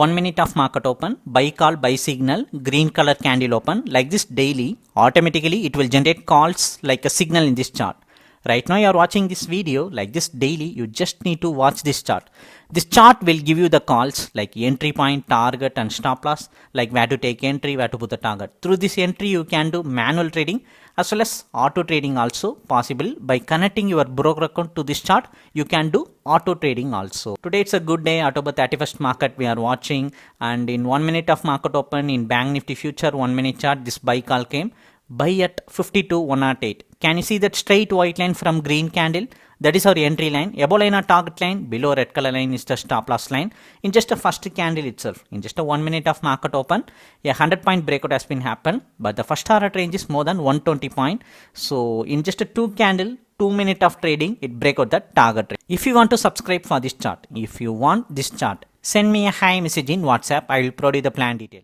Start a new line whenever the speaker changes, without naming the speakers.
1 minute of market open, buy call, buy signal, green color candle open. Like this daily, automatically it will generate calls like a signal in this chart. Right now you are watching this video like this daily, you just need to watch this chart. This chart will give you the calls like entry point, target and stop loss, like where to take entry, where to put the target. Through this entry you can do manual trading as well as auto trading also possible. By connecting your broker account to this chart, you can do auto trading also. Today it's a good day, October 31st market we are watching, and in 1 minute of market open in Bank Nifty Future 1 minute chart, this buy call came. Buy at 52,108. Can you see that straight white line from green candle? That is our entry line. Above line our target line, below red color line is the stop loss line. In just a first candle itself, in just a 1 minute of market open, a 100-point breakout has been happened, but the first target range is more than 120 point. So in just a 2 candle, 2 minute of trading, it break out the target range. If you want to subscribe for this chart, if you want this chart, send me a hi message in WhatsApp. I will provide you the plan detail.